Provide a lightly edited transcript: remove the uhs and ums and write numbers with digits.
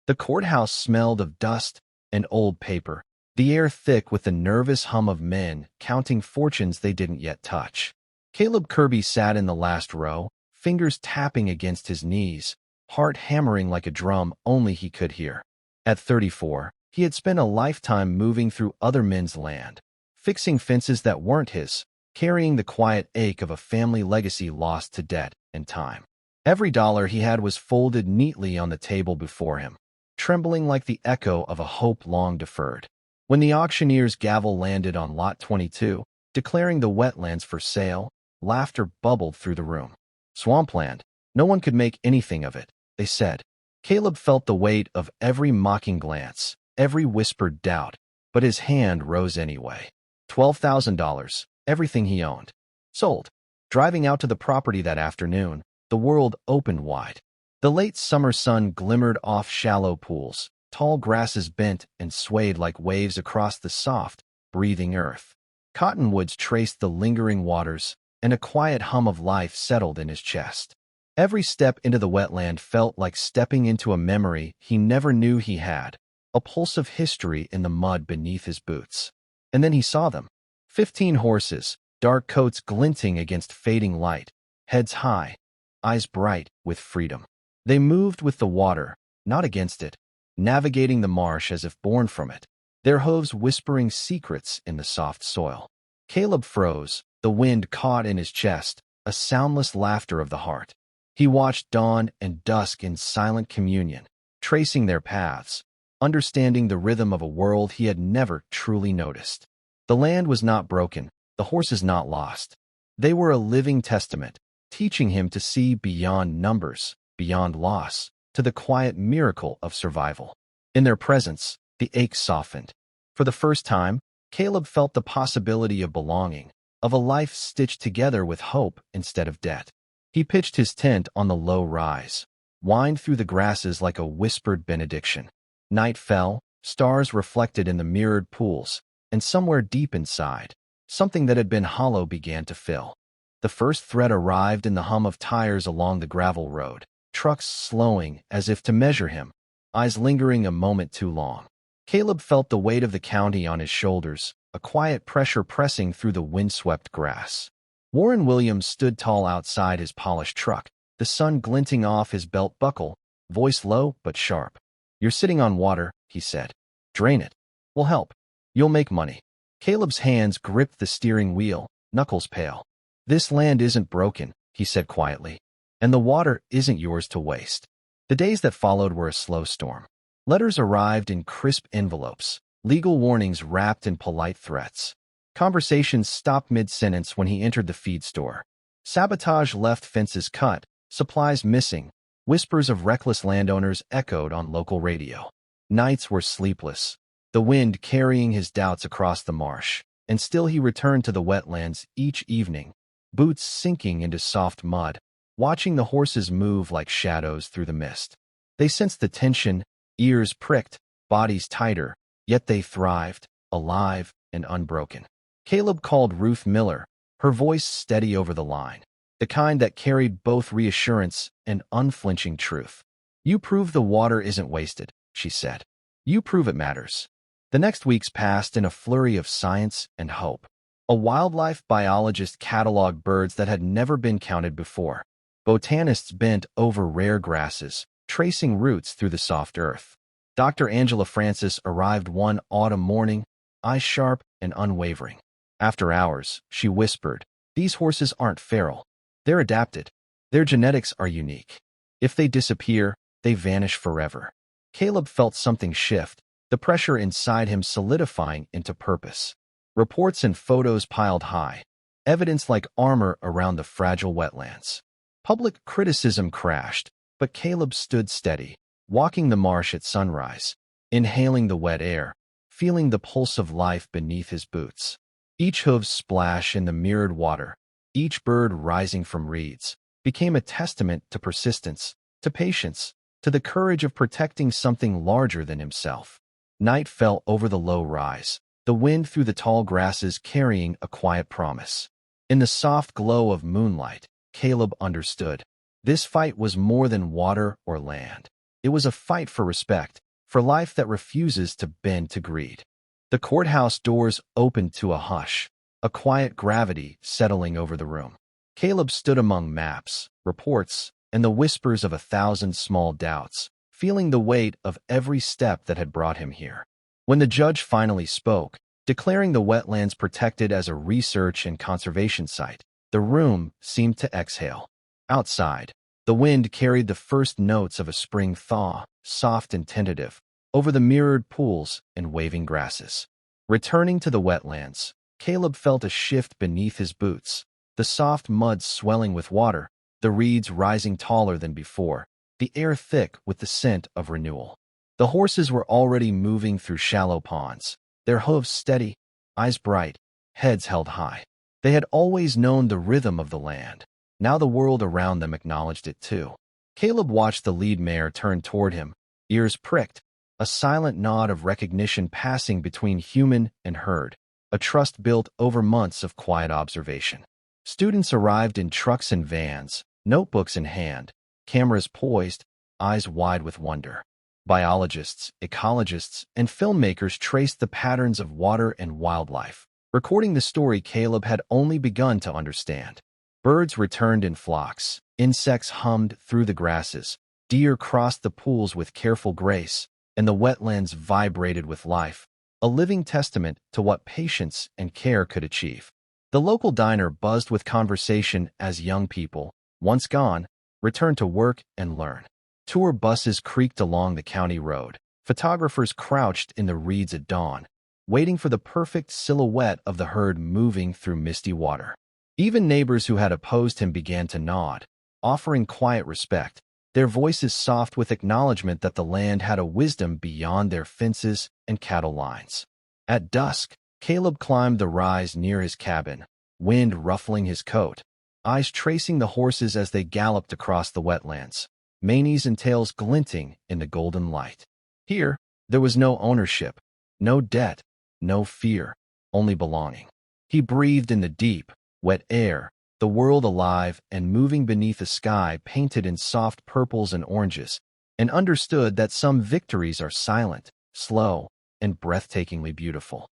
The courthouse smelled of dust and old paper, the air thick with the nervous hum of men counting fortunes they didn't yet touch. Caleb Kirby sat in the last row, fingers tapping against his knees, heart hammering like a drum only he could hear. At 34, he had spent a lifetime moving through other men's land, fixing fences that weren't his, carrying the quiet ache of a family legacy lost to debt and time. Every dollar he had was folded neatly on the table before him, trembling like the echo of a hope long deferred. When the auctioneer's gavel landed on Lot 22, declaring the wetlands for sale, laughter bubbled through the room. Swampland. No one could make anything of it, they said. Caleb felt the weight of every mocking glance, every whispered doubt, but his hand rose anyway. $12,000, everything he owned. Sold. Driving out to the property that afternoon, the world opened wide. The late summer sun glimmered off shallow pools, tall grasses bent and swayed like waves across the soft, breathing earth. Cottonwoods traced the lingering waters, and a quiet hum of life settled in his chest. Every step into the wetland felt like stepping into a memory he never knew he had, a pulse of history in the mud beneath his boots. And then he saw them. 15 horses, dark coats glinting against fading light, heads high, eyes bright with freedom. They moved with the water, not against it, navigating the marsh as if born from it, their hooves whispering secrets in the soft soil. Caleb froze, the wind caught in his chest, a soundless laughter of the heart. He watched dawn and dusk in silent communion, tracing their paths, understanding the rhythm of a world he had never truly noticed. The land was not broken, the horses not lost. They were a living testament, teaching him to see beyond numbers, beyond loss, to the quiet miracle of survival. In their presence, the ache softened. For the first time, Caleb felt the possibility of belonging, of a life stitched together with hope instead of debt. He pitched his tent on the low rise, whined through the grasses like a whispered benediction. Night fell, stars reflected in the mirrored pools, and somewhere deep inside, something that had been hollow began to fill. The first threat arrived in the hum of tires along the gravel road, trucks slowing as if to measure him, eyes lingering a moment too long. Caleb felt the weight of the county on his shoulders, a quiet pressure pressing through the windswept grass. Warren Williams stood tall outside his polished truck, the sun glinting off his belt buckle, voice low but sharp. "You're sitting on water," he said. "Drain it. We'll help. You'll make money." Caleb's hands gripped the steering wheel, knuckles pale. "This land isn't broken," he said quietly, "and the water isn't yours to waste." The days that followed were a slow storm. Letters arrived in crisp envelopes, legal warnings wrapped in polite threats. Conversations stopped mid-sentence when he entered the feed store. Sabotage left fences cut, supplies missing, whispers of reckless landowners echoed on local radio. Nights were sleepless, the wind carrying his doubts across the marsh, and still he returned to the wetlands each evening, boots sinking into soft mud, watching the horses move like shadows through the mist. They sensed the tension, ears pricked, bodies tighter, yet they thrived, alive and unbroken. Caleb called Ruth Miller, her voice steady over the line, the kind that carried both reassurance and unflinching truth. "You prove the water isn't wasted," she said. "You prove it matters." The next weeks passed in a flurry of science and hope. A wildlife biologist cataloged birds that had never been counted before. Botanists bent over rare grasses, tracing roots through the soft earth. Dr. Angela Francis arrived one autumn morning, eyes sharp and unwavering. After hours, she whispered, "These horses aren't feral. They're adapted. Their genetics are unique. If they disappear, they vanish forever." Caleb felt something shift, the pressure inside him solidifying into purpose. Reports and photos piled high, evidence like armor around the fragile wetlands. Public criticism crashed, but Caleb stood steady, walking the marsh at sunrise, inhaling the wet air, feeling the pulse of life beneath his boots. Each hoof's splash in the mirrored water, each bird rising from reeds, became a testament to persistence, to patience, to the courage of protecting something larger than himself. Night fell over the low rise, the wind through the tall grasses carrying a quiet promise. In the soft glow of moonlight, Caleb understood. This fight was more than water or land. It was a fight for respect, for life that refuses to bend to greed. The courthouse doors opened to a hush, a quiet gravity settling over the room. Caleb stood among maps, reports, and the whispers of 1,000 small doubts, feeling the weight of every step that had brought him here. When the judge finally spoke, declaring the wetlands protected as a research and conservation site, the room seemed to exhale. Outside, the wind carried the first notes of a spring thaw, soft and tentative, over the mirrored pools and waving grasses. Returning to the wetlands, Caleb felt a shift beneath his boots, the soft mud swelling with water, the reeds rising taller than before, the air thick with the scent of renewal. The horses were already moving through shallow ponds, their hooves steady, eyes bright, heads held high. They had always known the rhythm of the land. Now the world around them acknowledged it too. Caleb watched the lead mare turn toward him, ears pricked, a silent nod of recognition passing between human and herd, a trust built over months of quiet observation. Students arrived in trucks and vans, notebooks in hand, cameras poised, eyes wide with wonder. Biologists, ecologists, and filmmakers traced the patterns of water and wildlife, recording the story Caleb had only begun to understand. Birds returned in flocks, insects hummed through the grasses, deer crossed the pools with careful grace, and the wetlands vibrated with life, a living testament to what patience and care could achieve. The local diner buzzed with conversation as young people, once gone, returned to work and learn. Tour buses creaked along the county road. Photographers crouched in the reeds at dawn, waiting for the perfect silhouette of the herd moving through misty water. Even neighbors who had opposed him began to nod, offering quiet respect, their voices soft with acknowledgement that the land had a wisdom beyond their fences and cattle lines. At dusk, Caleb climbed the rise near his cabin, wind ruffling his coat, eyes tracing the horses as they galloped across the wetlands, manes and tails glinting in the golden light. Here, there was no ownership, no debt, no fear, only belonging. He breathed in the deep, wet air, the world alive and moving beneath a sky painted in soft purples and oranges, and understood that some victories are silent, slow, and breathtakingly beautiful.